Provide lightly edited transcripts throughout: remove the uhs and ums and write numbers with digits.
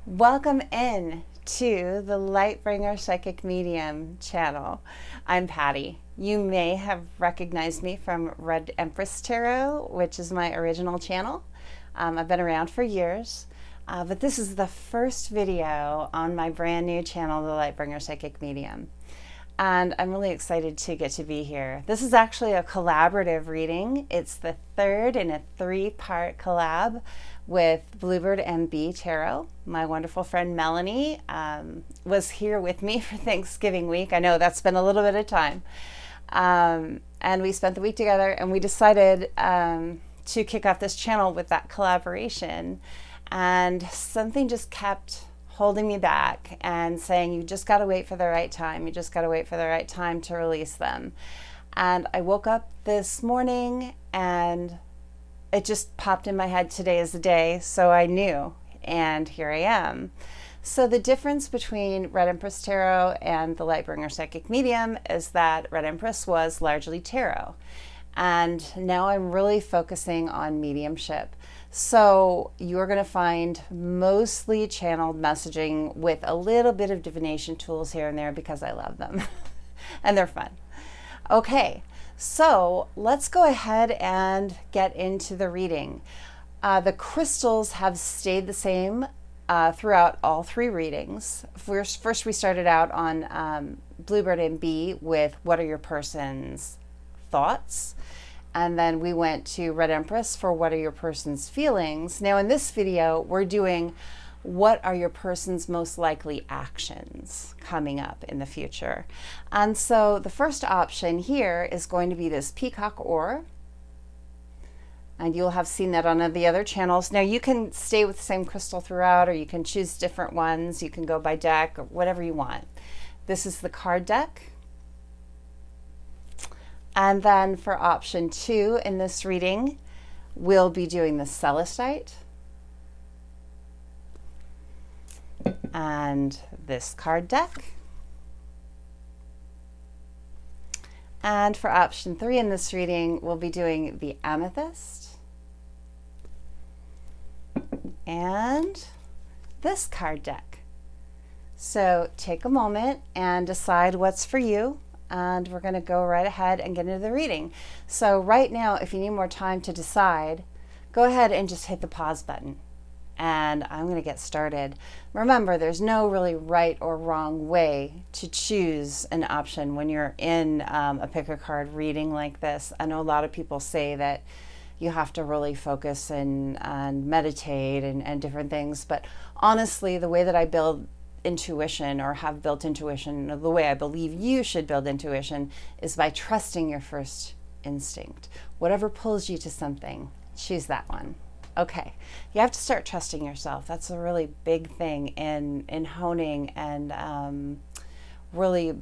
Welcome in to the Lightbringer Psychic Medium channel. I'm Patty. You may have recognized me from Empress Tarot, which is my original channel. I've been around for years, but this is the first video on my brand new channel, the Lightbringer Psychic Medium. And I'm really excited to get to be here. This is actually a collaborative reading. It's the third in a three-part collab with Bluebird and Bee Tarot. My wonderful friend Melanie was here with me for Thanksgiving week. I know that's been a little bit of time. And we spent the week together, and we decided to kick off this channel with that collaboration. And something just kept holding me back and saying, you just got to wait for the right time. You just got to wait for the right time to release them. And I woke up this morning and it just popped in my head, today is the day. So I knew, and here I am. So the difference between Red Empress Tarot and the Lightbringer Psychic Medium is that Red Empress was largely tarot. And now I'm really focusing on mediumship. So you're going to find mostly channeled messaging with a little bit of divination tools here and there because I love them and they're fun. Okay, so let's go ahead and get into the reading. The crystals have stayed the same throughout all three readings. First we started out on Bluebird and Bee with what are your person's thoughts? And then we went to Red Empress for what are your person's feelings. Now in this video, we're doing what are your person's most likely actions coming up in the future. And so the first option here is going to be this Peacock Ore. And you'll have seen that on the other channels. Now you can stay with the same crystal throughout, or you can choose different ones. You can go by deck or whatever you want. This is the card deck. And then for option 2 in this reading, we'll be doing the Celestite and this card deck. And for option 3 in this reading, we'll be doing the Amethyst and this card deck. So take a moment and decide what's for you. And we're going to go right ahead and get into the reading. So right now, if you need more time to decide, go ahead and just hit the pause button. And I'm going to get started. Remember, there's no really right or wrong way to choose an option when you're in a pick a card reading like this. I know a lot of people say that you have to really focus and meditate and different things. But honestly, the way that I build intuition, or have built intuition, or the way I believe you should build intuition, is by trusting your first instinct. Whatever pulls you to something, choose that one. Okay, you have to start trusting yourself. That's a really big thing in honing and really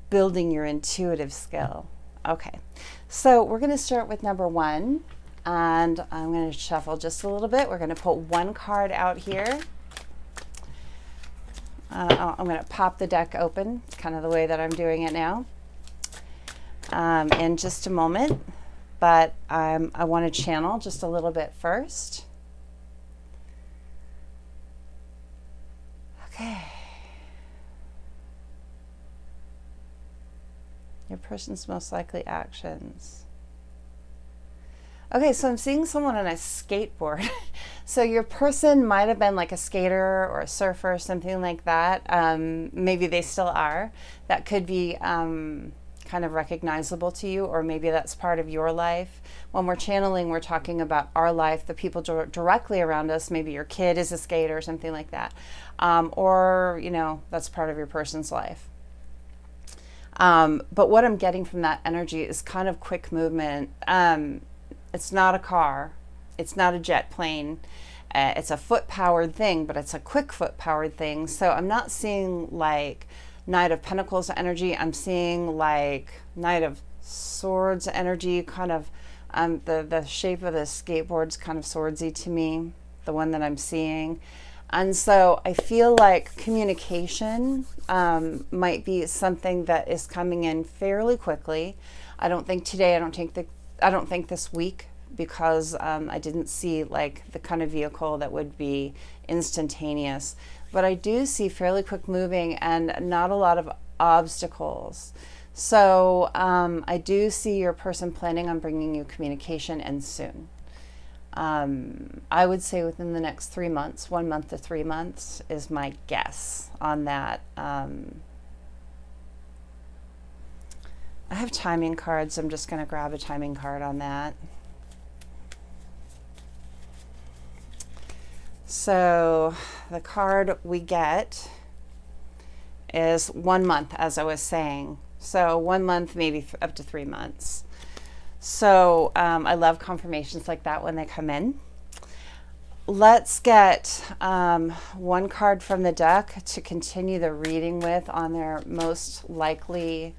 building your intuitive skill. Okay, so we're going to start with number 1, and I'm going to shuffle just a little bit. We're going to put one card out here. I'm going to pop the deck open. It's kind of the way that I'm doing it now in just a moment, but I want to channel just a little bit first. Okay. Your person's most likely actions. Okay, so I'm seeing someone on a skateboard. So your person might have been like a skater or a surfer or something like that. Maybe they still are. That could be kind of recognizable to you, or maybe that's part of your life. When we're channeling, we're talking about our life, the people directly around us. Maybe your kid is a skater or something like that. Or, you know, that's part of your person's life. But what I'm getting from that energy is kind of quick movement. It's not a car. It's not a jet plane. It's a foot-powered thing, but it's a quick foot-powered thing. So I'm not seeing like Knight of Pentacles energy. I'm seeing like Knight of Swords energy, kind of the shape of the skateboard's kind of swordsy to me, the one that I'm seeing. And so I feel like communication might be something that is coming in fairly quickly. I don't think today, I don't think this week, because I didn't see like the kind of vehicle that would be instantaneous. but I do see fairly quick moving and not a lot of obstacles. So I do see your person planning on bringing you communication, and soon. I would say within the next 3 months, 1 month to 3 months is my guess on that. I have timing cards. I'm just going to grab a timing card on that. So the card we get is 1 month, as I was saying. So 1 month, maybe up to 3 months. So I love confirmations like that when they come in. Let's get one card from the deck to continue the reading with on their most likely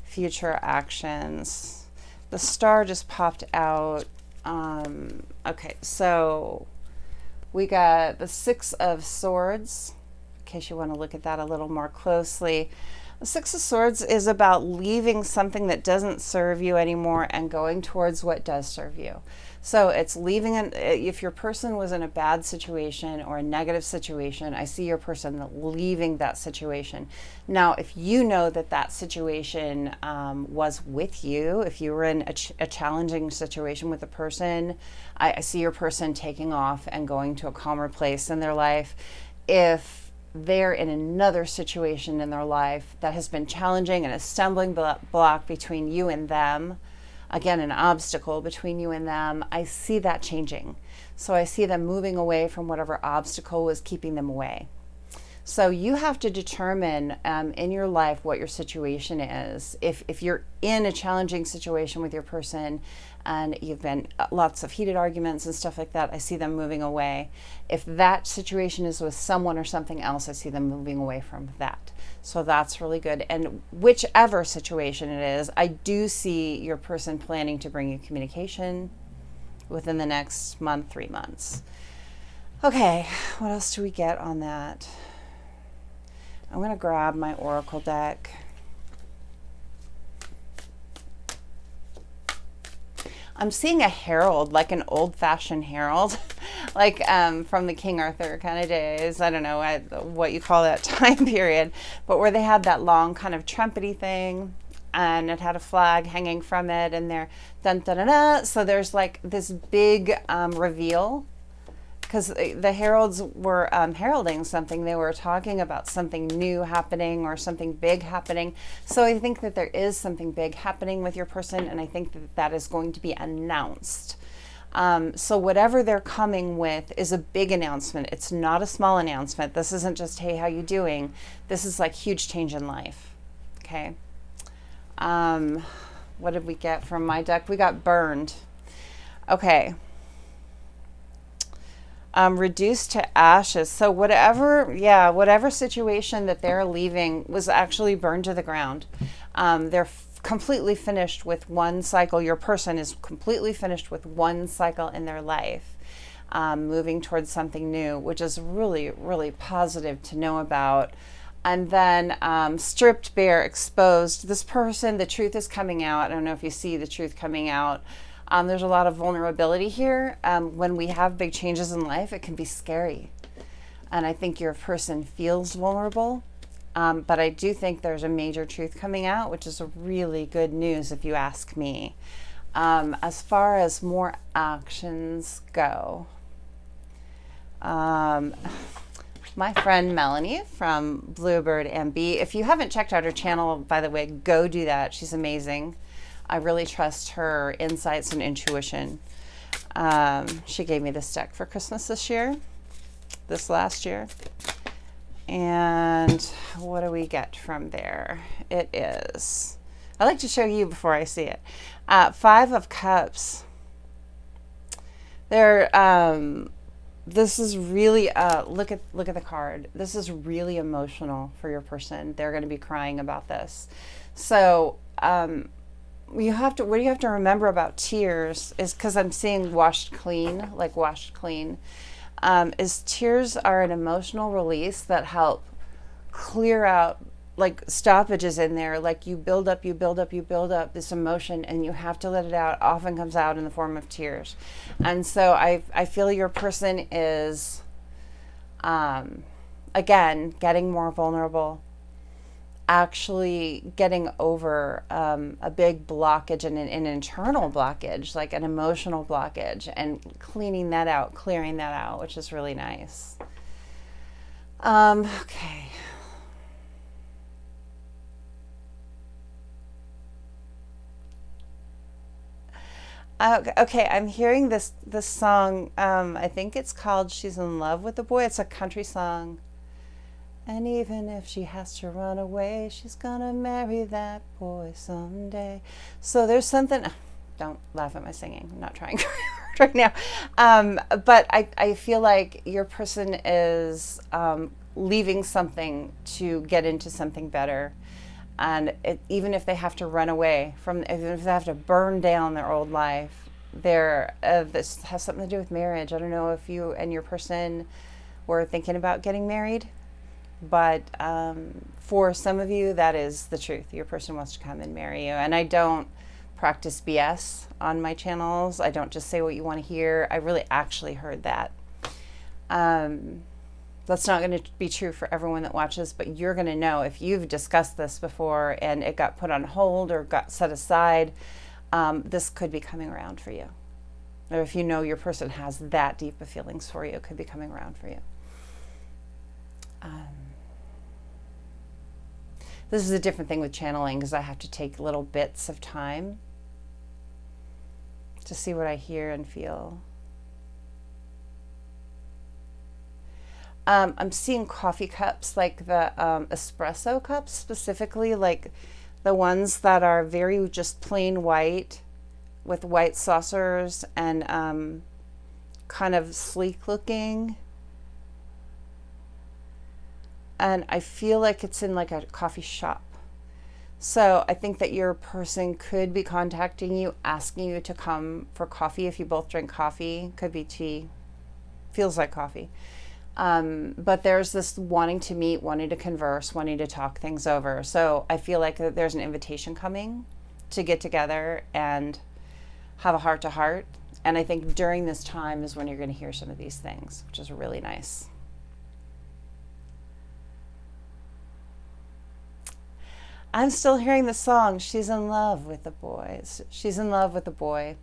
future actions. The star just popped out. Okay, so we got the Six of Swords, in case you want to look at that a little more closely. The Six of Swords is about leaving something that doesn't serve you anymore and going towards what does serve you. So it's leaving, if your person was in a bad situation or a negative situation, I see your person leaving that situation. Now, if you know that that situation was with you, if you were in a challenging situation with a person, I see your person taking off and going to a calmer place in their life. If they're in another situation in their life that has been challenging and a stumbling block between you and them, again, an obstacle between you and them, I see that changing. So I see them moving away from whatever obstacle was keeping them away. So you have to determine in your life what your situation is. If you're in a challenging situation with your person and you've been lots of heated arguments and stuff like that, I see them moving away. If that situation is with someone or something else, I see them moving away from that. So that's really good. And whichever situation it is, I do see your person planning to bring you communication within the next month, 3 months. Okay, what else do we get on that? I'm going to grab my oracle deck. I'm seeing a herald, like an old-fashioned herald, like from the King Arthur kind of days. I don't know what you call that time period, but where they had that long kind of trumpety thing, and it had a flag hanging from it, and they're dun dun dun dun. So there's like this big reveal, because the heralds were heralding something. They were talking about something new happening or something big happening. So I think that there is something big happening with your person, and I think that that is going to be announced. So whatever they're coming with is a big announcement. It's not a small announcement. This isn't just, hey, how you doing? This is like huge change in life. Okay. What did we get from my deck? We got burned. Okay. Reduced to ashes. So whatever situation that they're leaving was actually burned to the ground. They're completely finished with one cycle. Your person is completely finished with one cycle in their life, moving towards something new, which is really, really positive to know about. And then stripped bare, exposed. This person, the truth is coming out. I don't know if you see the truth coming out. There's a lot of vulnerability here. When we have big changes in life, it can be scary. And I think your person feels vulnerable. But I do think there's a major truth coming out, which is a really good news if you ask me. As far as more actions go, my friend Melanie from Bluebird and Bee, if you haven't checked out her channel, by the way, go do that. She's amazing. I really trust her insights and intuition. She gave me this deck for Christmas this last year. And what do we get from there? It is, I like to show you before I see it. 5 of Cups. This is really, look at the card. This is really emotional for your person. They're going to be crying about this. So, what you have to remember about tears is, because I'm seeing washed clean, is tears are an emotional release that help clear out like stoppages in there. Like you build up this emotion, and you have to let it out. Often comes out in the form of tears. And so I feel your person is again, getting more vulnerable, actually getting over a big blockage and an internal blockage, like an emotional blockage, and cleaning that out, clearing that out, which is really nice. Okay. Okay, I'm hearing this song. I think it's called "She's in Love with the Boy." It's a country song. And even if she has to run away, she's gonna marry that boy someday. So there's something. Don't laugh at my singing. I'm not trying right now. But I feel like your person is leaving something to get into something better. And even if they have to run away from, even if they have to burn down their old life, this has something to do with marriage. I don't know if you and your person were thinking about getting married, but for some of you, that is the truth. Your person wants to come and marry you. And I don't practice BS on my channels. I don't just say what you want to hear. I really actually heard that. That's not going to be true for everyone that watches, but you're going to know if you've discussed this before and it got put on hold or got set aside, this could be coming around for you. Or if you know your person has that deep of feelings for you, it could be coming around for you. This is a different thing with channeling because I have to take little bits of time to see what I hear and feel. I'm seeing coffee cups, like the espresso cups specifically, like the ones that are very just plain white with white saucers and kind of sleek looking. And I feel like it's in like a coffee shop. So I think that your person could be contacting you, asking you to come for coffee if you both drink coffee. Could be tea. Feels like coffee. But there's this wanting to meet, wanting to converse, wanting to talk things over. So I feel like there's an invitation coming to get together and have a heart-to-heart. And I think during this time is when you're going to hear some of these things, which is really nice. I'm still hearing the song, "She's in love with the boy." She's in love with the boy.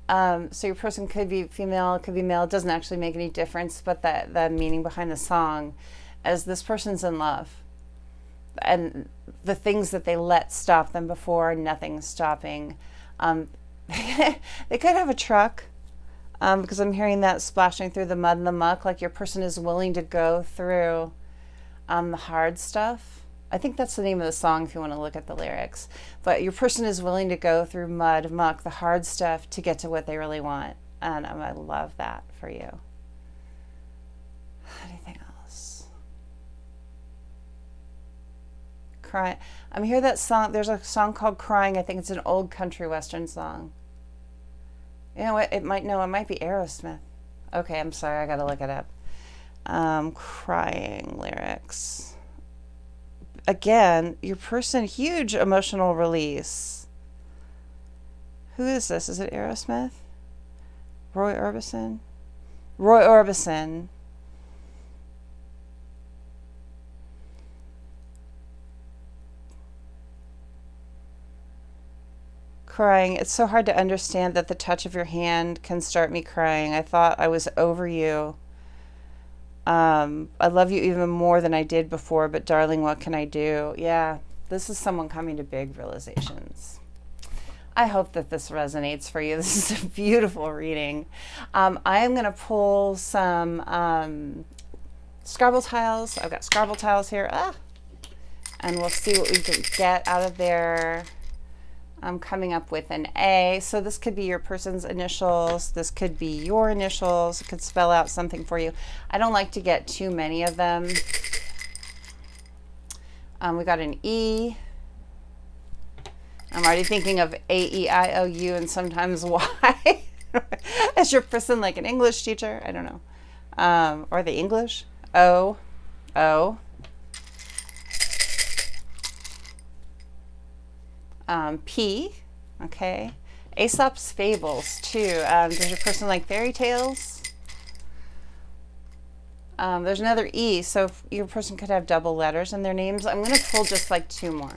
So your person could be female, it could be male. It doesn't actually make any difference, but the meaning behind the song is this person's in love. And the things that they let stop them before, nothing's stopping. They could have a truck, because I'm hearing that splashing through the mud and the muck, like your person is willing to go through the hard stuff. I think that's the name of the song if you want to look at the lyrics. But your person is willing to go through mud, muck, the hard stuff to get to what they really want. And I love that for you. Anything else? Crying. I'm hearing that song. There's a song called "Crying." I think it's an old country western song. You know what? It might be Aerosmith. Okay, I'm sorry. I got to look it up. Crying lyrics. Again, your person, huge emotional release. Who is this? Is it Aerosmith? Roy Orbison? Roy Orbison. Crying. It's so hard to understand that the touch of your hand can start me crying. I thought I was over you. I love you even more than I did before, but darling, what can I do? Yeah, this is someone coming to big realizations. I hope that this resonates for you. This is a beautiful reading. I am going to pull some Scrabble tiles. I've got Scrabble tiles here. And we'll see what we can get out of there. I'm coming up with an A. So this could be your person's initials. This could be your initials. It could spell out something for you. I don't like to get too many of them. We got an E. I'm already thinking of A-E-I-O-U and sometimes Y. Is your person like an English teacher? I don't know. Or the English? O. P, okay. Aesop's Fables, too. Does your person like fairy tales? There's another E, so if your person could have double letters in their names. I'm going to pull just like 2 more.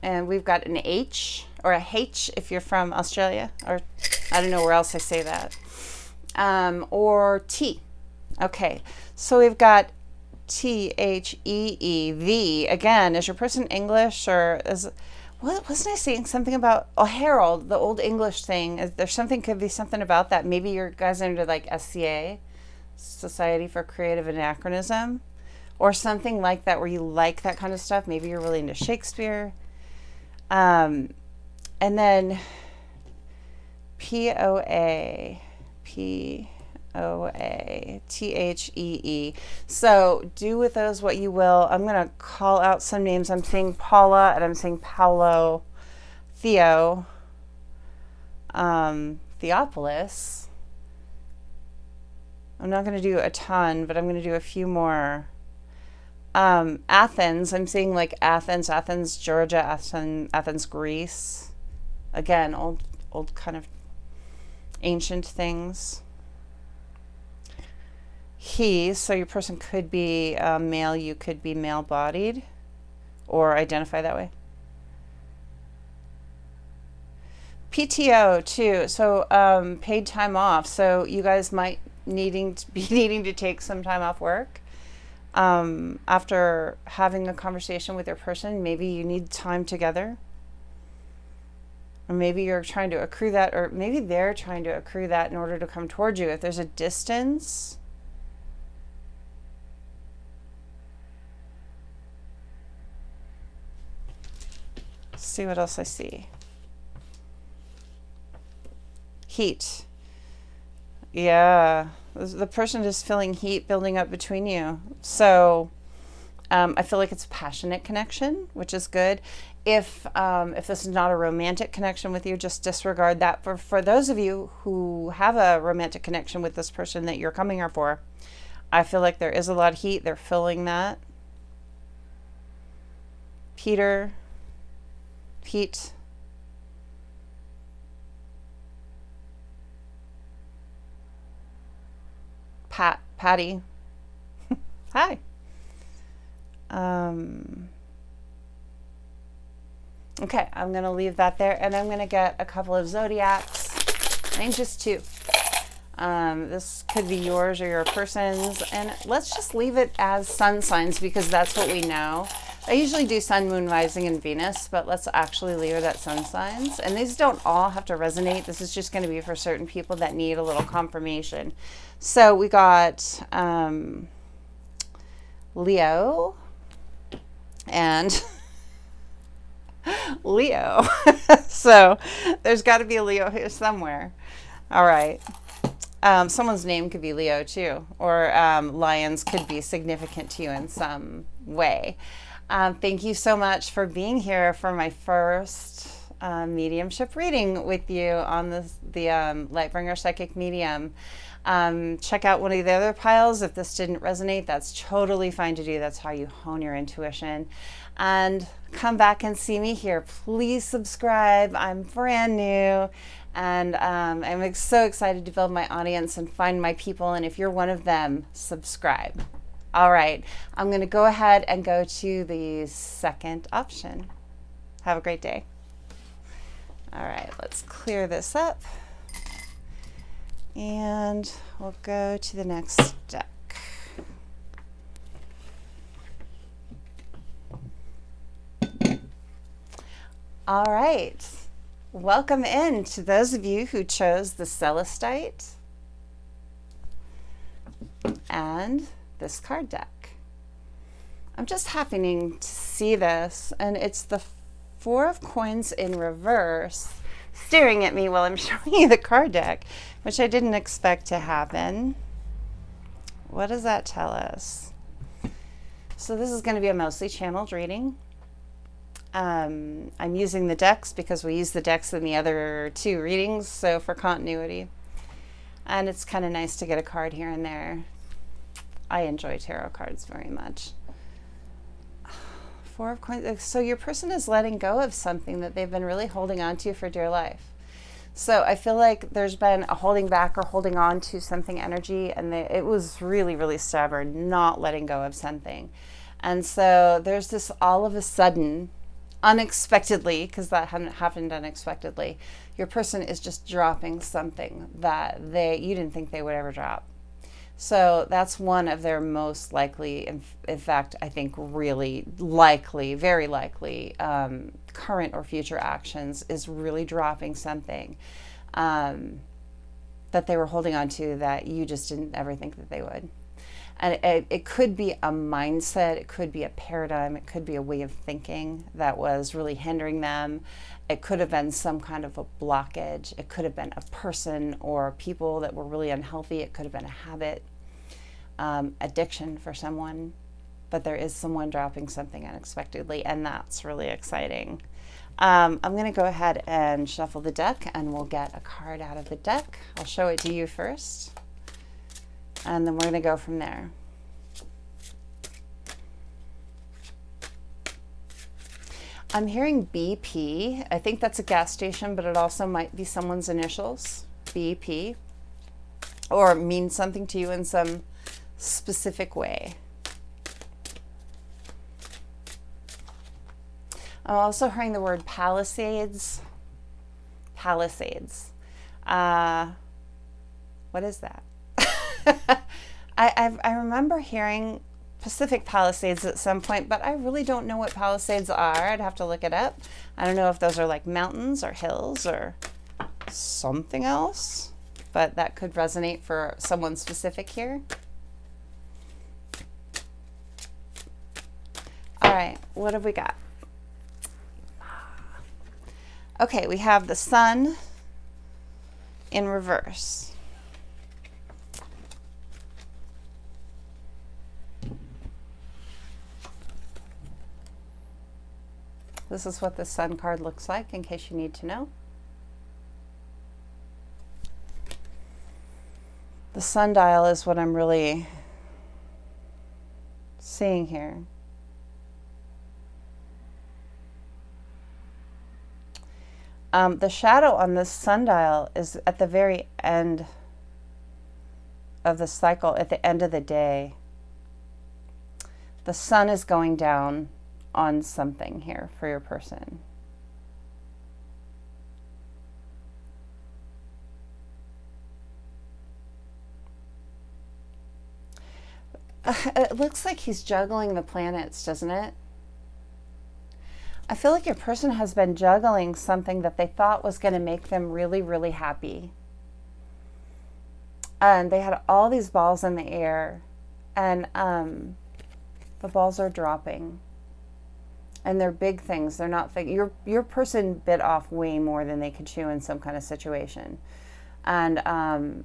And we've got an H, or a H if you're from Australia, or I don't know where else I say that, or T. Okay, so we've got THEEV. Again, is your person English, or is, what wasn't I saying something about, oh, Herald, the old English thing? Is there something, could be something about that? Maybe your guys are into like SCA, Society for Creative Anachronism, or something like that, where you like that kind of stuff. Maybe you're really into Shakespeare. And then POATHEE. So do with those what you will. I'm going to call out some names. I'm saying Paula, and I'm saying Paolo, Theo, Theophilus. I'm not going to do a ton, but I'm going to do a few more. Athens, I'm seeing like Athens, Georgia, Athens, Greece. Again, old kind of ancient things. He, so your person could be male, you could be male-bodied or identify that way. PTO too, so paid time off. So you guys might be needing to take some time off work. After having a conversation with your person, maybe you need time together, or maybe you're trying to accrue that, or maybe they're trying to accrue that in order to come towards you. If there's a distance, let's see what else I see. Heat. Yeah. The person is feeling heat building up between you. So I feel like it's a passionate connection, which is good. If this is not a romantic connection with you, just disregard that. For those of you who have a romantic connection with this person that you're coming here for, I feel like there is a lot of heat. They're feeling that. Peter, heat. Patty. Hi. Okay, I'm going to leave that there, and I'm going to get a couple of zodiacs. I think just 2. This could be yours or your person's, and let's just leave it as sun signs because that's what we know. I usually do sun, moon, rising, and Venus, but let's actually leave it at sun signs. And these don't all have to resonate. This is just going to be for certain people that need a little confirmation. So we got Leo and Leo. So there's got to be a Leo here somewhere. All right. Someone's name could be Leo too, or lions could be significant to you in some way. Thank you so much for being here for my first mediumship reading with you on the Lightbringer Psychic Medium. Check out one of the other piles. If this didn't resonate, that's totally fine to do. That's how you hone your intuition. And come back and see me here. Please subscribe. I'm brand new. And I'm so excited to build my audience and find my people. And if you're one of them, subscribe. All right, I'm going to go ahead and go to the second option. Have a great day. All right, let's clear this up. And we'll go to the next deck. All right, welcome in to those of you who chose the Celestite and this card deck. I'm just happening to see this, and it's the 4 of Coins in reverse staring at me while I'm showing you the card deck, which I didn't expect to happen. What does that tell us? So this is going to be a mostly channeled reading. I'm using the decks because we use the decks in the other 2 readings, so for continuity. And it's kind of nice to get a card here and there. I enjoy tarot cards very much. 4 of Coins. So your person is letting go of something that they've been really holding on to for dear life. So I feel like there's been a holding back or holding on to something energy, and it was really, really stubborn, not letting go of something. And so there's this all of a sudden, unexpectedly, because that hadn't happened unexpectedly, your person is just dropping something that you didn't think they would ever drop. So that's one of their most likely, in fact, I think really likely, very likely, current or future actions is really dropping something that they were holding on to that you just didn't ever think that they would. And it could be a mindset, it could be a paradigm, it could be a way of thinking that was really hindering them. It could have been some kind of a blockage. It could have been a person or people that were really unhealthy. It could have been a habit, addiction for someone. But there is someone dropping something unexpectedly, and that's really exciting. I'm going to go ahead and shuffle the deck, and we'll get a card out of the deck. I'll show it to you first, and then we're going to go from there. I'm hearing BP. I think that's a gas station, but it also might be someone's initials, BP, or mean something to you in some specific way. I'm also hearing the word Palisades. Palisades. What is that? I remember hearing Pacific Palisades at some point, but I really don't know what Palisades are. I'd have to look it up. I don't know if those are like mountains or hills or something else, but that could resonate for someone specific here. All right, what have we got? Okay, we have the Sun in reverse. This is what the Sun card looks like, in case you need to know. The sundial is what I'm really seeing here. The shadow on this sundial is at the very end of the cycle, at the end of the day. The sun is going down on something here for your person. It looks like he's juggling the planets, doesn't it? I feel like your person has been juggling something that they thought was going to make them really, really happy. And they had all these balls in the air, and the balls are dropping. And they're big things. They're not your person bit off way more than they could chew in some kind of situation. And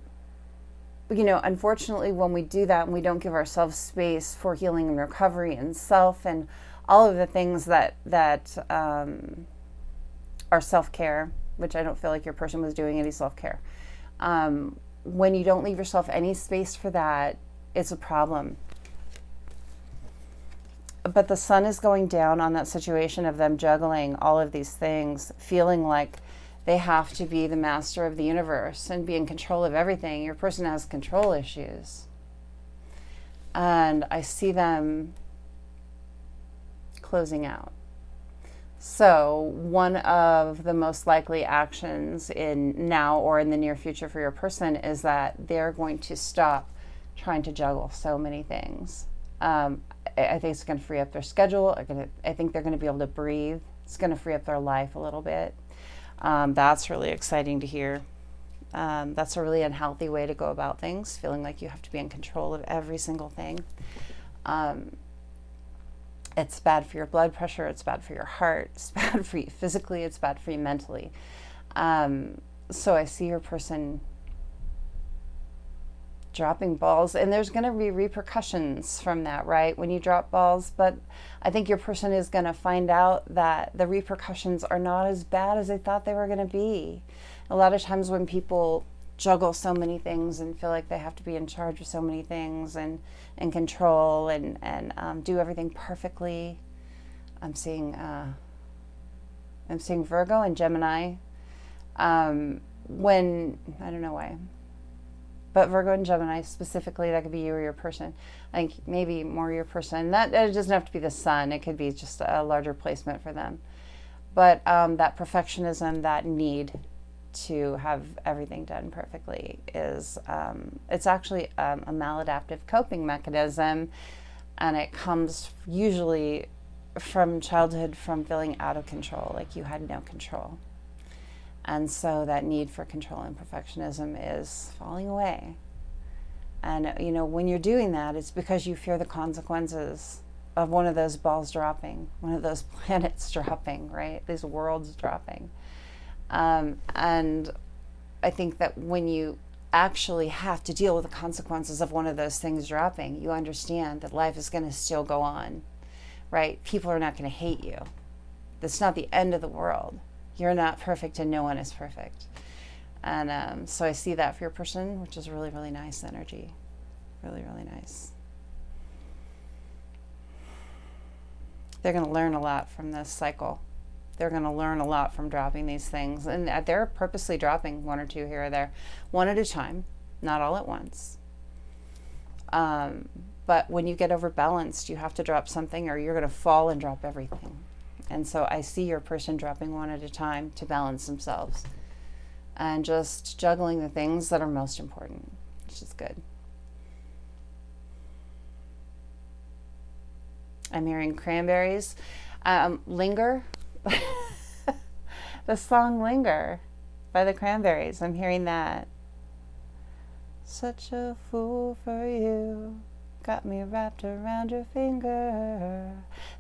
you know, unfortunately, when we do that and we don't give ourselves space for healing and recovery and self and all of the things that are self-care, which I don't feel like your person was doing any self-care. When you don't leave yourself any space for that, it's a problem. But the sun is going down on that situation of them juggling all of these things, feeling like they have to be the master of the universe and be in control of everything. Your person has control issues. And I see them closing out. So one of the most likely actions in now or in the near future for your person is that they're going to stop trying to juggle so many things. I think it's going to free up their schedule. I think they're going to be able to breathe. It's going to free up their life a little bit. That's really exciting to hear. That's a really unhealthy way to go about things, feeling like you have to be in control of every single thing. It's bad for your blood pressure. It's bad for your heart. It's bad for you physically. It's bad for you mentally. So I see your person dropping balls, and there's going to be repercussions from that, right? When you drop balls, but I think your person is going to find out that the repercussions are not as bad as they thought they were going to be. A lot of times when people juggle so many things and feel like they have to be in charge of so many things and control and do everything perfectly, I'm seeing Virgo and Gemini. I don't know why, but Virgo and Gemini specifically, that could be you or your person. I think maybe more your person. That it doesn't have to be the sun. It could be just a larger placement for them. But that perfectionism, that need to have everything done perfectly is, it's actually a maladaptive coping mechanism, and it comes usually from childhood, from feeling out of control, like you had no control. And so that need for control and perfectionism is falling away. And, you know, when you're doing that, it's because you fear the consequences of one of those balls dropping, one of those planets dropping, right? These worlds dropping. And I think that when you actually have to deal with the consequences of one of those things dropping, you understand that life is going to still go on, right? People are not going to hate you. That's not the end of the world. You're not perfect, and no one is perfect. And so I see that for your person, which is really, really nice energy. Really, really nice. They're going to learn a lot from this cycle. They're going to learn a lot from dropping these things. And they're purposely dropping one or two here or there, one at a time, not all at once. But when you get overbalanced, you have to drop something, or you're going to fall and drop everything. And so I see your person dropping one at a time to balance themselves and just juggling the things that are most important, which is good. I'm hearing Cranberries. Linger. The song Linger by the Cranberries. I'm hearing that. Such a fool for you, got me wrapped around your finger.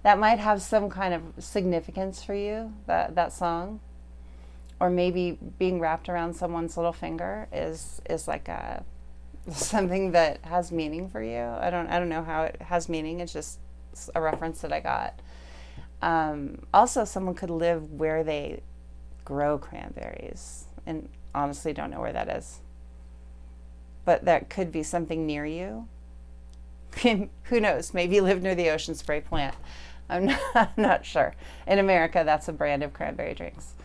That might have some kind of significance for you, that song. Or maybe being wrapped around someone's little finger is like something that has meaning for you. I don't know how it has meaning. It's just a reference that I got. Also, someone could live where they grow cranberries, and honestly don't know where that is. But that could be something near you. Who knows? Maybe you live near the ocean spray plant. I'm not sure. In America, that's a brand of cranberry drinks.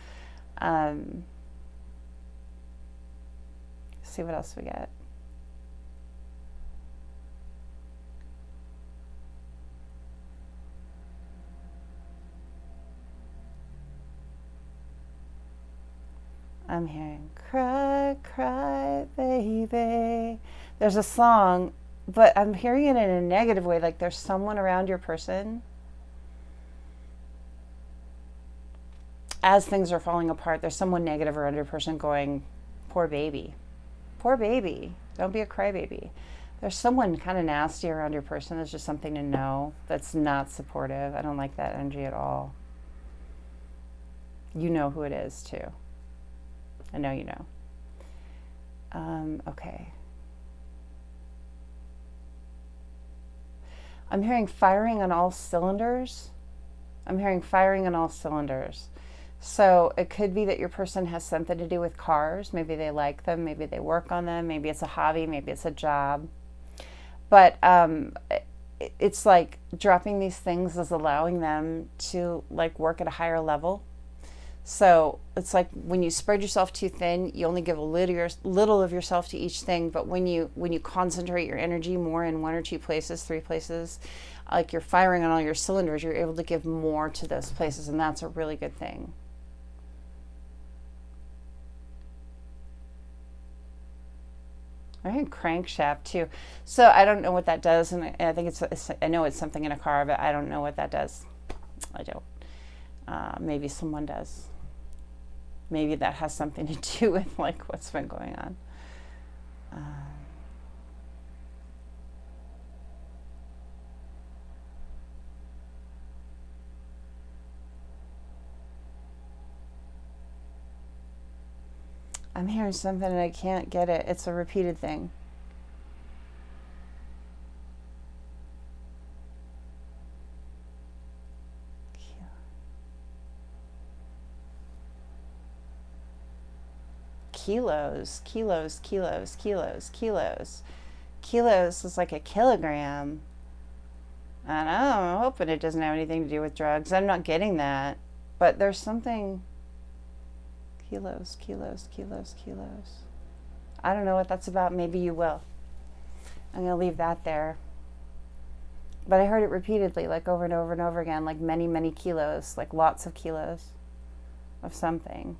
See what else we get. I'm hearing cry, cry, baby. There's a song, but I'm hearing it in a negative way, like there's someone around your person as things are falling apart. There's someone negative around your person going, poor baby. Poor baby. Don't be a crybaby. There's someone kind of nasty around your person. There's just something to know that's not supportive. I don't like that energy at all. You know who it is, too. I know you know. Okay. I'm hearing firing on all cylinders. I'm hearing firing on all cylinders. So it could be that your person has something to do with cars. Maybe they like them. Maybe they work on them. Maybe it's a hobby. Maybe it's a job. But it's like dropping these things is allowing them to like work at a higher level. So it's like when you spread yourself too thin, you only give a little of yourself to each thing. But when you concentrate your energy more in one or two places, three places, like you're firing on all your cylinders, you're able to give more to those places, and that's a really good thing. I heard crankshaft too. So I don't know what that does, and I think I know it's something in a car, but I don't know what that does. I don't. Maybe someone does. Maybe that has something to do with like what's been going on. I'm hearing something and I can't get it. It's a repeated thing. Kilos, kilos, kilos, kilos, kilos. Kilos is like a kilogram. And I'm hoping it doesn't have anything to do with drugs. I'm not getting that. But there's something... Kilos, kilos, kilos, kilos. I don't know what that's about. Maybe you will. I'm going to leave that there. But I heard it repeatedly, like over and over and over again, like many, many kilos, like lots of kilos of something.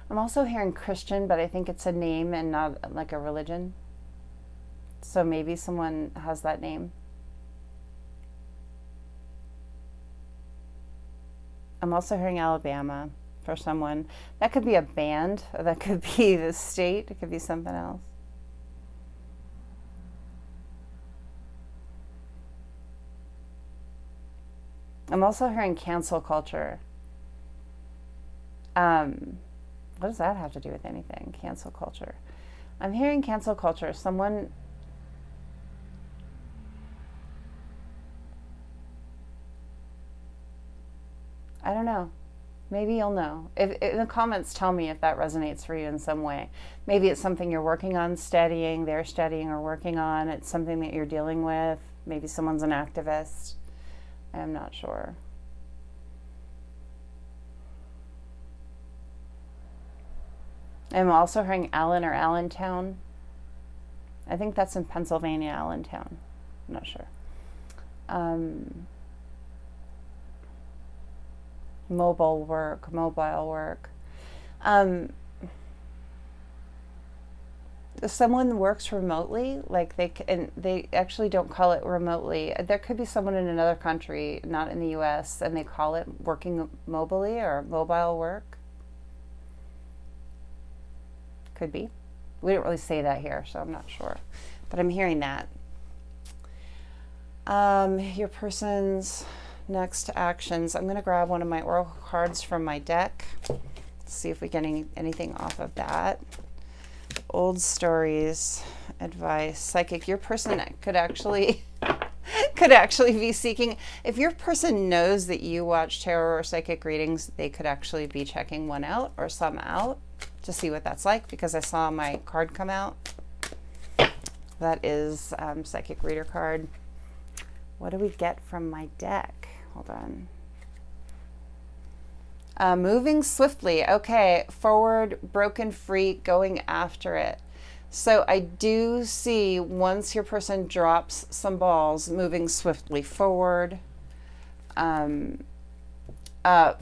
I'm also hearing Christian, but I think it's a name and not like a religion. So maybe someone has that name. I'm also hearing Alabama for someone. That could be a band, or that could be the state, it could be something else. I'm also hearing cancel culture. What does that have to do with anything? Cancel culture. I'm hearing cancel culture. Someone... I don't know. Maybe you'll know. If in the comments, tell me if that resonates for you in some way. Maybe it's something you're working on, studying, they're studying or working on. It's something that you're dealing with. Maybe someone's an activist. I'm not sure. I'm also hearing Allen or Allentown. I think that's in Pennsylvania, Allentown. I'm not sure. Mobile work. Someone works remotely, like they actually don't call it remotely. There could be someone in another country, not in the US, and they call it working mobily or mobile work. Could be. We don't really say that here, so I'm not sure. But I'm hearing that. Your person's next actions. I'm going to grab one of my oracle cards from my deck. See if we get anything off of that. Old stories, advice, psychic. Your person could actually be seeking. If your person knows that you watch tarot or psychic readings, they could actually be checking one out or some out to see what that's like, because I saw my card come out. That is psychic reader card. What do we get from my deck? Hold on. Moving swiftly. Okay, forward, broken free, going after it. So I do see, once your person drops some balls, moving swiftly forward.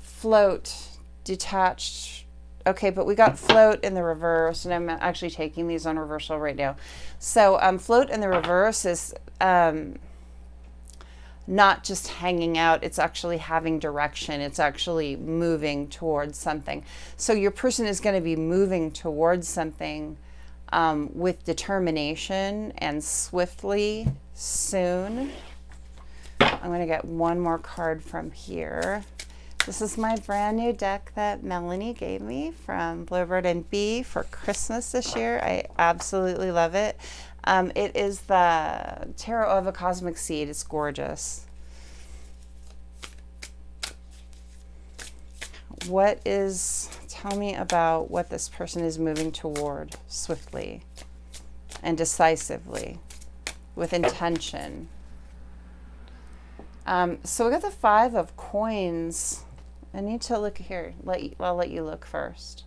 Float, detached. Okay, but we got float in the reverse, and I'm actually taking these on reversal right now. So float in the reverse is not just hanging out, it's actually having direction. It's actually moving towards something. So your person is going to be moving towards something with determination and swiftly soon. I'm going to get one more card from here. This is my brand new deck that Melanie gave me from Bluebird and Bee for Christmas this year. I absolutely love it. It is the Tarot of a Cosmic Seed. It's gorgeous. Tell me about what this person is moving toward swiftly and decisively with intention. So we got the 5 of Coins. I need to look here. I'll let you look first.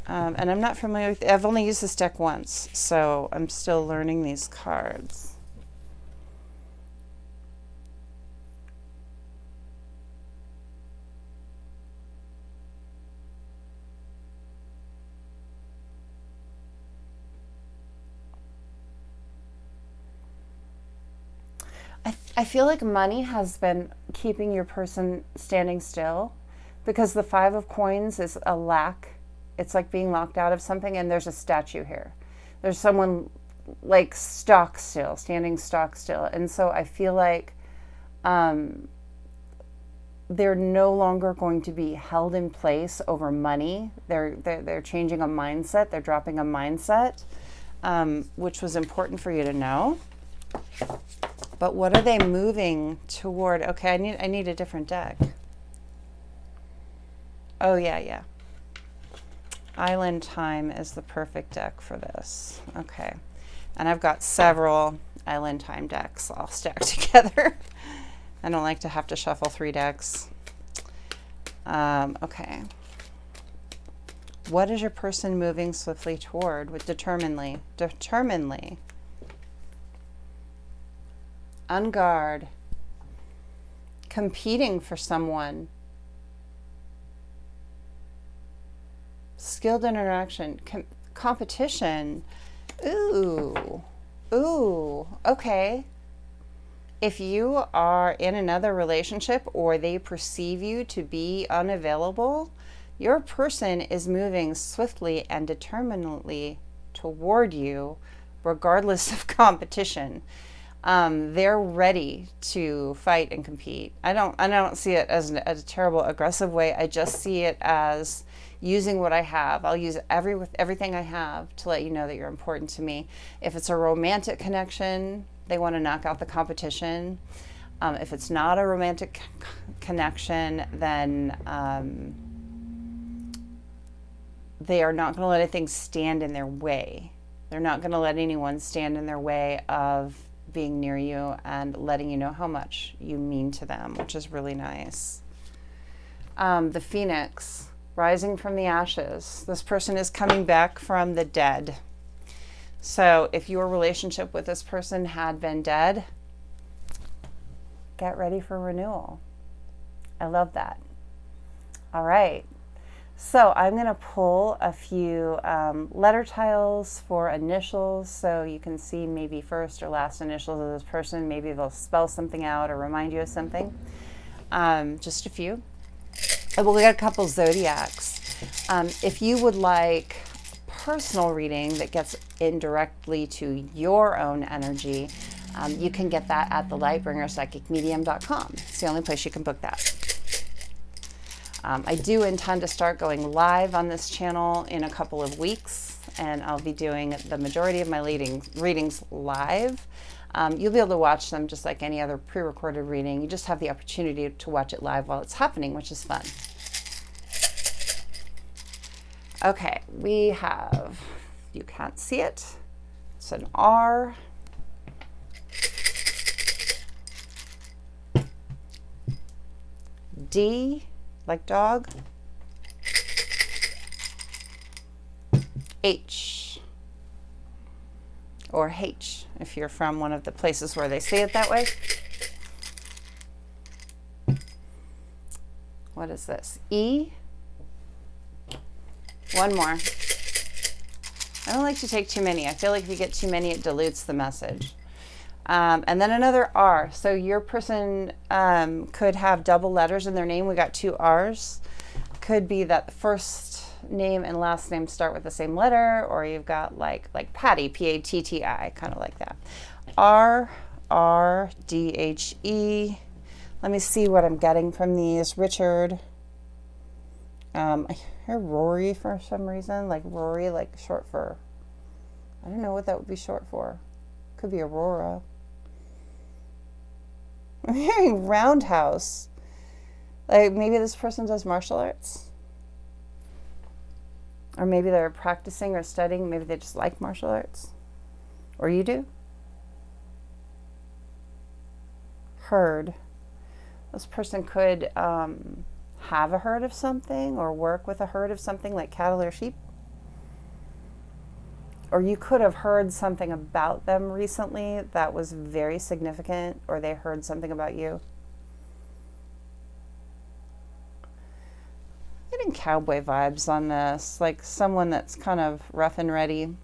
And I'm not familiar with, I've only used this deck once, so I'm still learning these cards. I feel like money has been keeping your person standing still, because the 5 of Coins is a lack. It's like being locked out of something, and there's a statue here. There's someone like stock still, standing stock still. And so I feel like they're no longer going to be held in place over money. They're changing a mindset. They're dropping a mindset, which was important for you to know. But what are they moving toward? Okay, I need a different deck. Oh, yeah. Island Time is the perfect deck for this. Okay. And I've got several. Island Time decks all stacked together. I don't like to have to shuffle 3 decks. Okay. What is your person moving swiftly toward with determinedly? Determinedly. On guard. Competing for someone. Skilled interaction. Competition. Ooh. Ooh. Okay. If you are in another relationship or they perceive you to be unavailable, your person is moving swiftly and determinedly toward you, regardless of competition. They're ready to fight and compete. I don't see it as a terrible aggressive way. I just see it as using what I have. I'll use everything I have to let you know that you're important to me. If it's a romantic connection, they want to knock out the competition. If it's not a romantic connection, then they are not going to let anything stand in their way. They're not going to let anyone stand in their way of being near you and letting you know how much you mean to them, which is really nice. The Phoenix, rising from the ashes. This person is coming back from the dead. So if your relationship with this person had been dead, get ready for renewal. I love that. All right. So I'm going to pull a few letter tiles for initials so you can see maybe first or last initials of this person. Maybe they'll spell something out or remind you of something. Just a few. And we'll get a couple zodiacs. If you would like personal reading that gets indirectly to your own energy, you can get that at the lightbringerpsychicmedium.com. It's the only place you can book that. I do intend to start going live on this channel in a couple of weeks, and I'll be doing the majority of my readings live. You'll be able to watch them just like any other pre-recorded reading. You just have the opportunity to watch it live while it's happening, which is fun. Okay, we have, you can't see it, it's an R. D, like dog. H, or H, if you're from one of the places where they say it that way. What is this? E. One more. I don't like to take too many. I feel like if you get too many, it dilutes the message. And then another R. So your person could have double letters in their name. We got 2 R's. Could be that the first name and last name start with the same letter, or you've got like Patty, P-A-T-T-I, kind of like that. R, R, D, H, E. Let me see what I'm getting from these. Richard. I hear Rory for some reason, like Rory, like short for, I don't know what that would be short for. Could be Aurora. I'm hearing roundhouse. Like maybe this person does martial arts. Or maybe they're practicing or studying. Maybe they just like martial arts. Or you do. Herd. This person could have a herd of something or work with a herd of something like cattle or sheep. Or you could have heard something about them recently that was very significant, or they heard something about you. I'm getting cowboy vibes on this, like someone that's kind of rough and ready.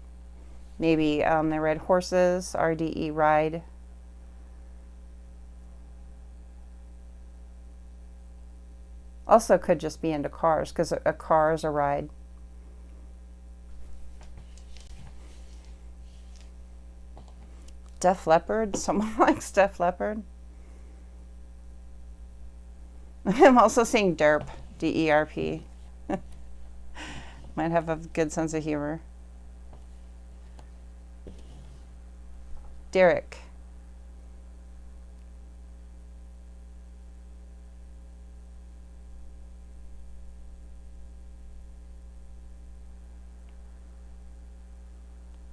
Maybe they ride horses, R-D-E, ride. Also could just be into cars, because a car is a ride. Def Leppard, someone likes Def Leppard. I'm also seeing derp, D-E-R-P. Might have a good sense of humor. Derek.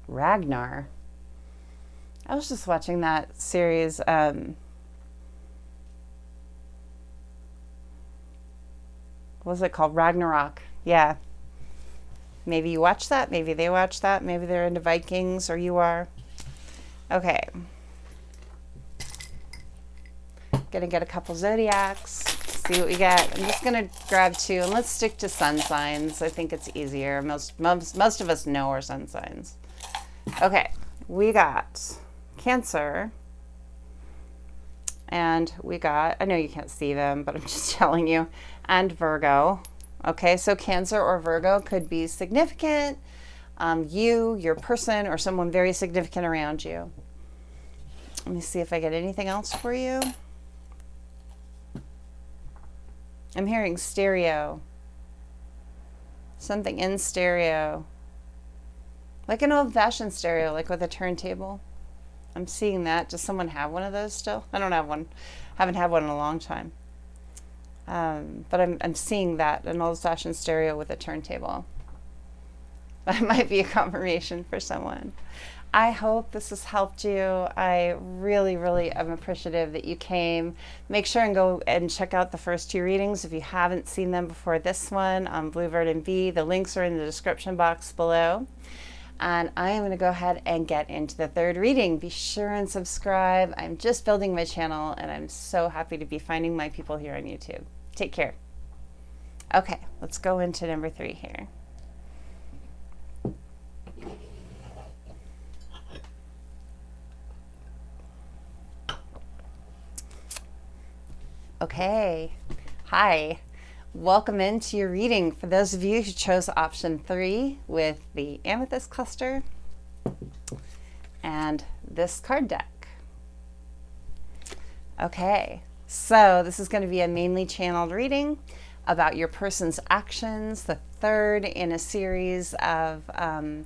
Ragnar. I was just watching that series. What was it called? Ragnarok. Yeah. Maybe you watch that. Maybe they watch that. Maybe they're into Vikings, or you are. Okay. Gonna get a couple zodiacs. See what we get. I'm just gonna grab two, and let's stick to sun signs. I think it's easier. Most of us know our sun signs. Okay. We got Cancer. And we got, I know you can't see them, but I'm just telling you, and Virgo. Okay, so Cancer or Virgo could be significant, you, your person, or someone very significant around you. Let me see if I get anything else for you. I'm hearing stereo. Something in stereo. Like an old-fashioned stereo, like with a turntable. I'm seeing that. Does someone have one of those still? I don't have one. Haven't had one in a long time. But I'm seeing that, an old-fashioned stereo with a turntable. That might be a confirmation for someone. I hope this has helped you. I really, really am appreciative that you came. Make sure and go and check out the first two readings if you haven't seen them before this one on Bluebird and Bee. The links are in the description box below. And I am going to go ahead and get into the third reading. Be sure and subscribe. I'm just building my channel, and I'm so happy to be finding my people here on YouTube. Take care. Okay, let's go into number 3 here. Okay, hi. Welcome into your reading. For those of you who chose option 3 with the Amethyst cluster and this card deck. Okay, so this is going to be a mainly channeled reading about your person's actions, the third in a series of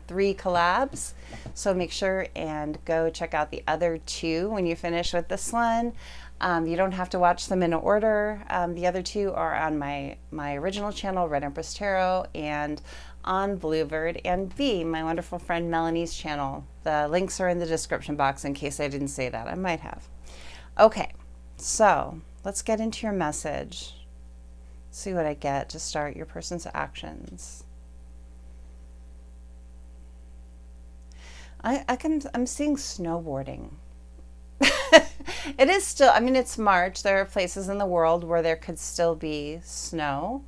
3 collabs. So make sure and go check out the other 2 when you finish with this one. You don't have to watch them in order. The other 2 are on my original channel, Red Empress Tarot, and on Bluebird and Bee, my wonderful friend Melanie's channel. The links are in the description box in case I didn't say that. I might have. Okay, so let's get into your message. See what I get to start your person's actions. I'm seeing snowboarding. It is still, I mean, it's March. There are places in the world where there could still be snow.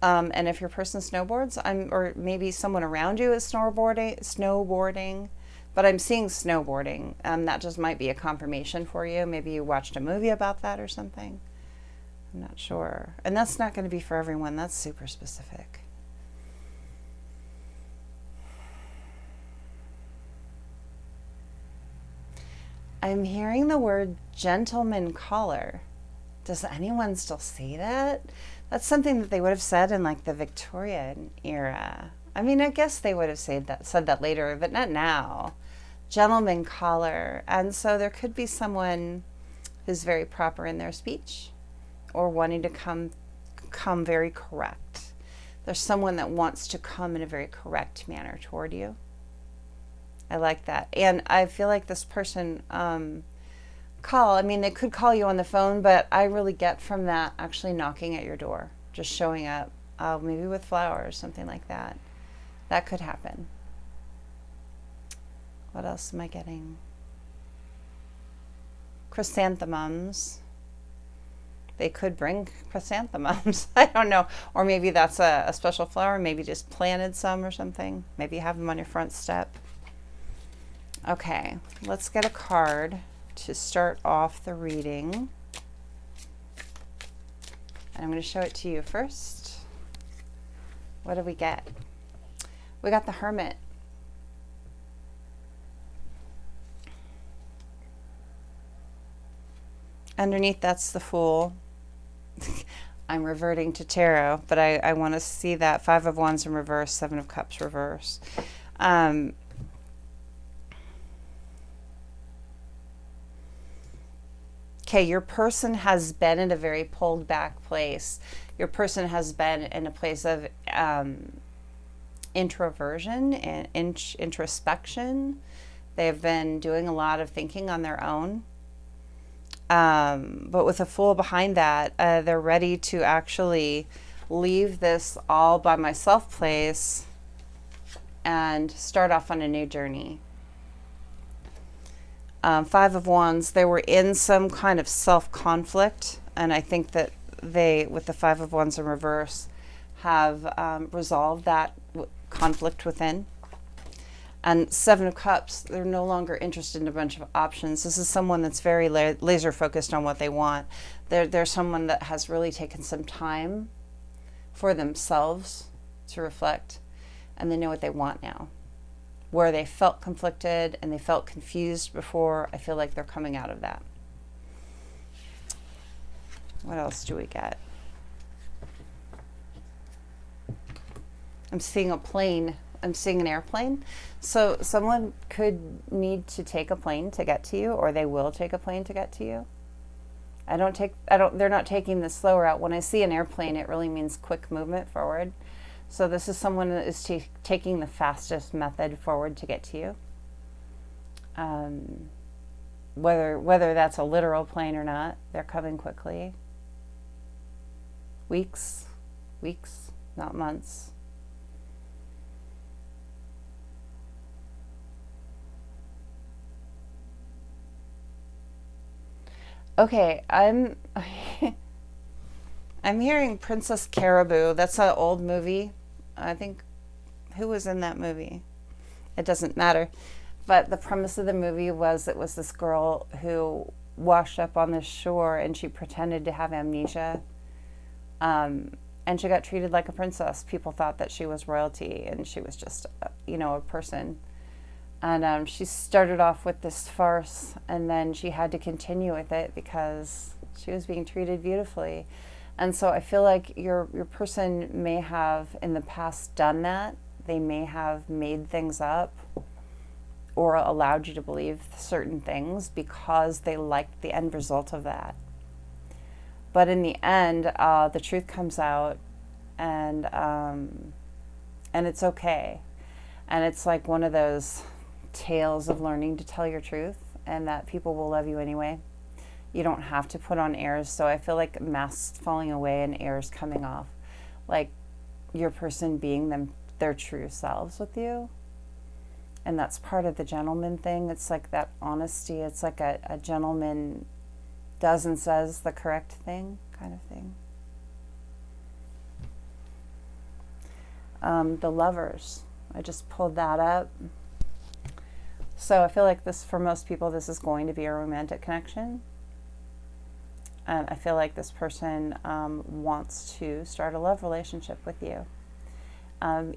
And if your person snowboards, or maybe someone around you is snowboarding, but I'm seeing snowboarding. That just might be a confirmation for you. Maybe you watched a movie about that or something. I'm not sure. And that's not going to be for everyone. That's super specific. I'm hearing the word gentleman caller. Does anyone still say that? That's something that they would have said in like the Victorian era. I mean, I guess they would have said that later, but not now. Gentleman caller. And so there could be someone who's very proper in their speech or wanting to come very correct. There's someone that wants to come in a very correct manner toward you. I like that. And I feel like this person I mean, they could call you on the phone, but I really get from that actually knocking at your door, just showing up, maybe with flowers, something like that. That could happen. What else am I getting? Chrysanthemums. They could bring chrysanthemums. I don't know. Or maybe that's a special flower. Maybe just planted some or something. Maybe you have them on your front step. Okay, let's get a card to start off the reading. And I'm going to show it to you first. What do we get? We got the Hermit. Underneath, that's the Fool. I'm reverting to tarot, but I want to see that 5 of Wands in reverse, 7 of Cups reverse. Okay, your person has been in a very pulled back place. Your person has been in a place of introversion and introspection. They've been doing a lot of thinking on their own. But with a Fool behind that, they're ready to actually leave this all by myself place and start off on a new journey. Five of Wands, they were in some kind of self-conflict, and I think that they, with the Five of Wands in reverse, have resolved that conflict within. And Seven of Cups, they're no longer interested in a bunch of options. This is someone that's very laser focused on what they want. They're someone that has really taken some time for themselves to reflect, and they know what they want now. Where they felt conflicted and they felt confused before, I feel like they're coming out of that. What else do we get? I'm seeing a plane. I'm seeing an airplane. So someone could need to take a plane to get to you, or they will take a plane to get to you. They're not taking the slow route. When I see an airplane, it really means quick movement forward. So this is someone that is taking the fastest method forward to get to you. Whether that's a literal plane or not, they're coming quickly. Weeks, not months. Okay, I'm hearing Princess Caribou. That's an old movie. I think, who was in that movie? It doesn't matter. But the premise of the movie was, it was this girl who washed up on the shore and she pretended to have amnesia. And she got treated like a princess. People thought that she was royalty, and she was just, a person. And she started off with this farce, and then she had to continue with it because she was being treated beautifully. And so I feel like your person may have in the past done that. They may have made things up or allowed you to believe certain things because they liked the end result of that. But in the end, the truth comes out, and it's okay. And it's like one of those tales of learning to tell your truth, and that people will love you anyway. You don't have to put on airs. So I feel like masks falling away and airs coming off, like your person being their true selves with you. And that's part of the gentleman thing. It's like that honesty. It's like a gentleman does and says the correct thing kind of thing. The Lovers, I just pulled that up. So I feel like this, for most people, this is going to be a romantic connection. And I feel like this person wants to start a love relationship with you.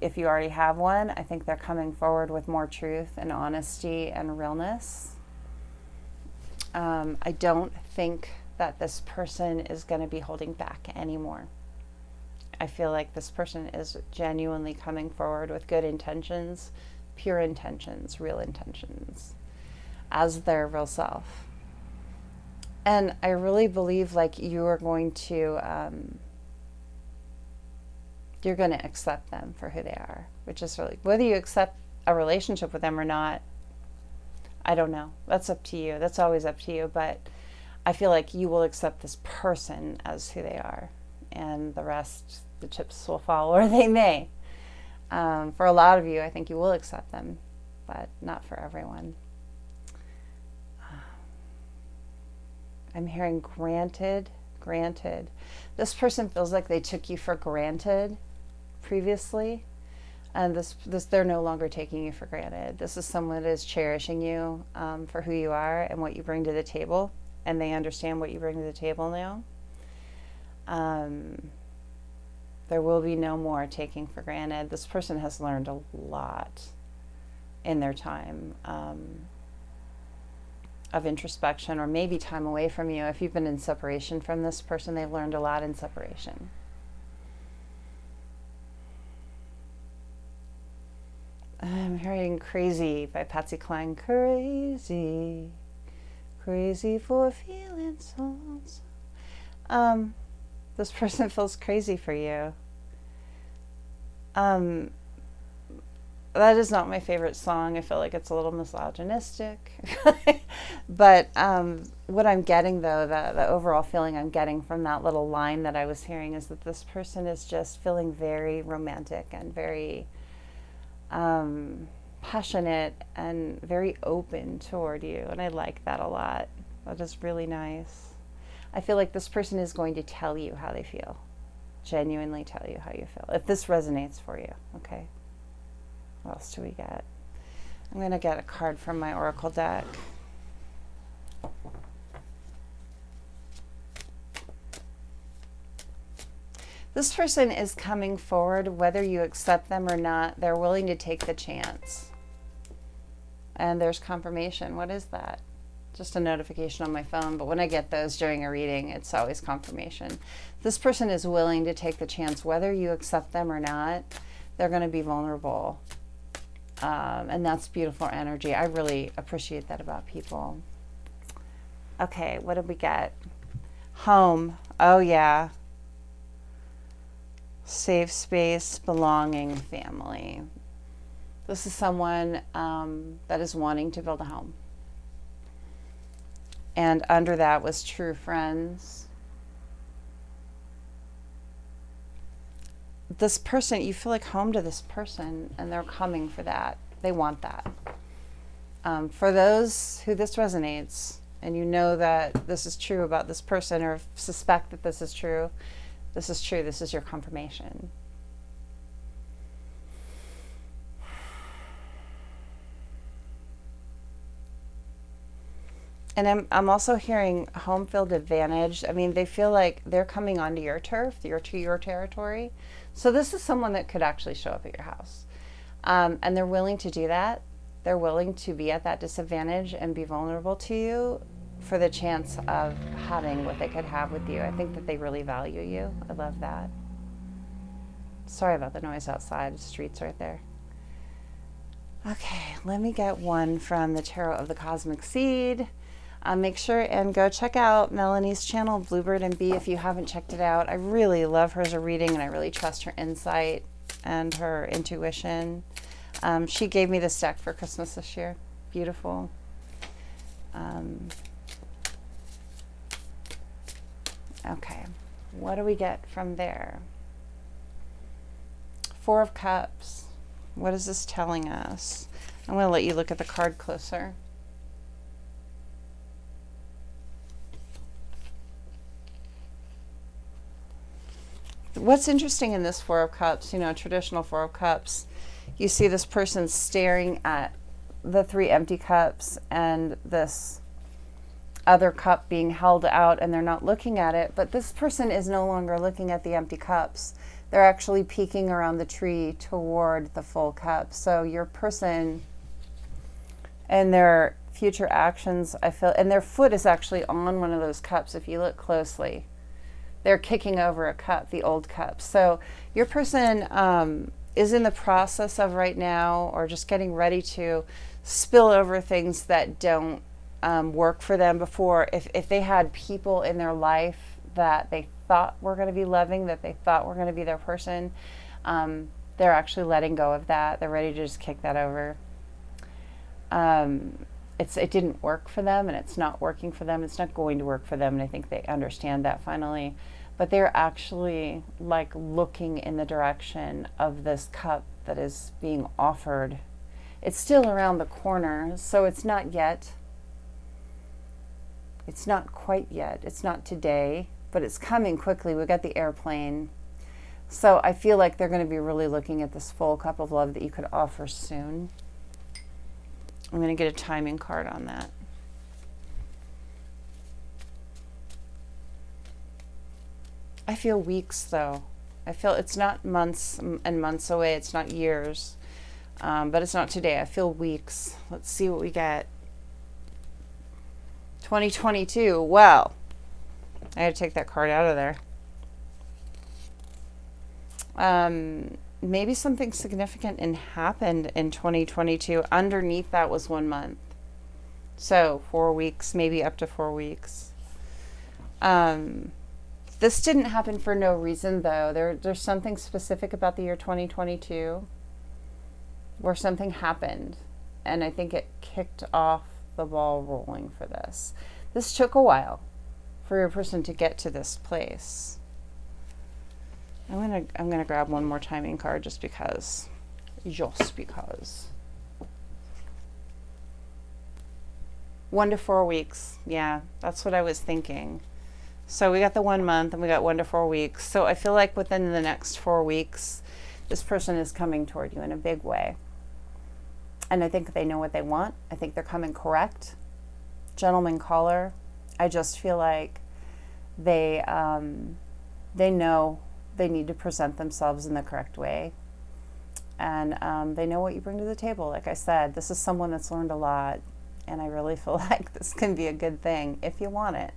If you already have one, I think they're coming forward with more truth and honesty and realness. I don't think that this person is going to be holding back anymore. I feel like this person is genuinely coming forward with good intentions, pure intentions, real intentions, as their real self. And I really believe like you are going to, you're going to accept them for who they are, which is really, whether you accept a relationship with them or not, I don't know. That's up to you. That's always up to you. But I feel like you will accept this person as who they are, and the rest, the chips will fall where they may. For a lot of you, I think you will accept them, but not for everyone. I'm hearing granted. This person feels like they took you for granted previously, and this they're no longer taking you for granted. This is someone that is cherishing you for who you are and what you bring to the table, and they understand what you bring to the table now. There will be no more taking for granted. This person has learned a lot in their time of introspection, or maybe time away from you. If you've been in separation from this person, they've learned a lot in separation. I'm hearing Crazy by Patsy Cline. Crazy for feeling so. This person feels crazy for you. that is not my favorite song. I feel like it's a little misogynistic. But what I'm getting, though, the overall feeling I'm getting from that little line that I was hearing is that this person is just feeling very romantic and very passionate and very open toward you. And I like that a lot. That is really nice. I feel like this person is going to tell you how they feel. Genuinely tell you how you feel. If this resonates for you, okay? What else do we get? I'm going to get a card from my Oracle deck. This person is coming forward, whether you accept them or not. They're willing to take the chance. And there's confirmation. What is that? Just a notification on my phone, but when I get those during a reading, it's always confirmation. This person is willing to take the chance, whether you accept them or not. They're going to be vulnerable. And that's beautiful energy. I really appreciate that about people. Okay, what did we get? Home. Oh, yeah. Safe space, belonging, family. This is someone that is wanting to build a home. And under that was true friends. This person, you feel like home to this person, and they're coming for that. They want that. For those who this resonates, and you know that this is true about this person, or suspect that this is true, this is true. This is your confirmation. And I'm also hearing home field advantage. I mean, they feel like they're coming onto your turf, to your territory. So this is someone that could actually show up at your house. And they're willing to do that. They're willing to be at that disadvantage and be vulnerable to you for the chance of having what they could have with you. I think that they really value you. I love that. Sorry about the noise outside. The street's right there. Okay, let me get one from the Tarot of the Cosmic Seed. Make sure and go check out Melanie's channel, Bluebird and Bee, if you haven't checked it out. I really love her as a reading, and I really trust her insight and her intuition. She gave me this deck for Christmas this year. Beautiful. Okay, what do we get from there? Four of Cups. What is this telling us? I'm going to let you look at the card closer. What's interesting in this Four of Cups, you know, traditional Four of Cups, you see this person staring at the three empty cups and this other cup being held out, and they're not looking at it. But this person is no longer looking at the empty cups. They're actually peeking around the tree toward the full cup. So your person and their future actions, I feel, and their foot is actually on one of those cups if you look closely. They're kicking over a cup, the old cup. So your person is in the process of right now, or just getting ready to spill over things that don't work for them before. If they had people in their life that they thought were going to be loving, that they thought were going to be their person, they're actually letting go of that. They're ready to just kick that over. It didn't work for them, and it's not working for them. It's not going to work for them, and I think they understand that finally. But they're actually like looking in the direction of this cup that is being offered. It's still around the corner, so it's not yet. It's not quite yet. It's not today, but it's coming quickly. We got the airplane. So I feel like they're going to be really looking at this full cup of love that you could offer soon. I'm going to get a timing card on that. I feel weeks, though. I feel it's not months and months away. It's not years. But it's not today. I feel weeks. Let's see what we get. 2022. Well, I had to take that card out of there. Maybe something significant happened in 2022. Underneath that was 1 month. So 4 weeks, maybe up to 4 weeks. This didn't happen for no reason, though. There's something specific about the year 2022. where something happened, and I think it kicked off the ball rolling for this. This took a while for your person to get to this place. I'm gonna grab one more timing card just because. Just because. 1 to 4 weeks. Yeah, that's what I was thinking. So we got the 1 month and we got 1 to 4 weeks. So I feel like within the next 4 weeks, this person is coming toward you in a big way. And I think they know what they want. I think they're coming correct. Gentleman caller. I just feel like they know they need to present themselves in the correct way. And they know what you bring to the table. Like I said, this is someone that's learned a lot. And I really feel like this can be a good thing if you want it.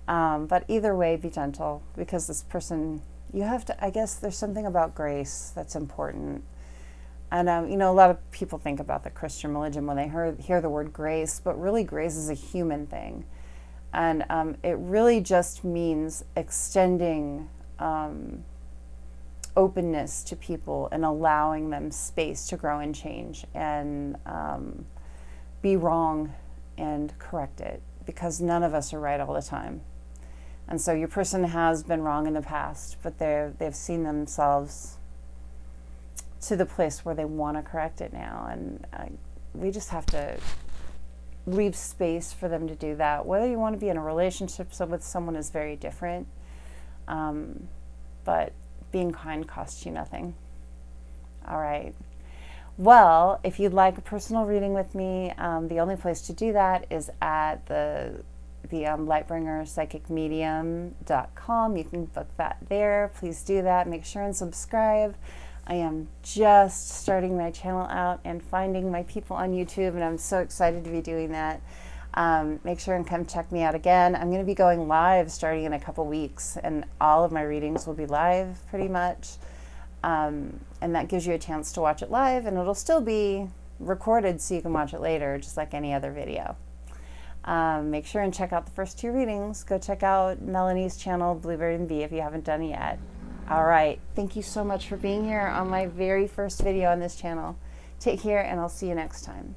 But either way, be gentle, because this person, you have to, I guess there's something about grace that's important. And, you know, a lot of people think about the Christian religion when they hear the word grace, but really grace is a human thing. And it really just means extending openness to people and allowing them space to grow and change and be wrong and correct it, because none of us are right all the time. And so your person has been wrong in the past, but they've seen themselves to the place where they want to correct it now. And we just have to leave space for them to do that. Whether you want to be in a relationship with someone is very different. But being kind costs you nothing. All right. Well, if you'd like a personal reading with me, the only place to do that is at the Lightbringer Psychic Medium.com. You can book that there. Please do that. Make sure and subscribe. I am just starting my channel out and finding my people on YouTube, and I'm so excited to be doing that. Make sure and come check me out again. I'm going to be going live starting in a couple weeks, and all of my readings will be live pretty much. And that gives you a chance to watch it live, and it'll still be recorded so you can watch it later, just like any other video. Make sure and check out the first 2 readings. Go check out Melanie's channel, Bluebird and Bee, if you haven't done it yet. All right. Thank you so much for being here on my very first video on this channel. Take care, and I'll see you next time.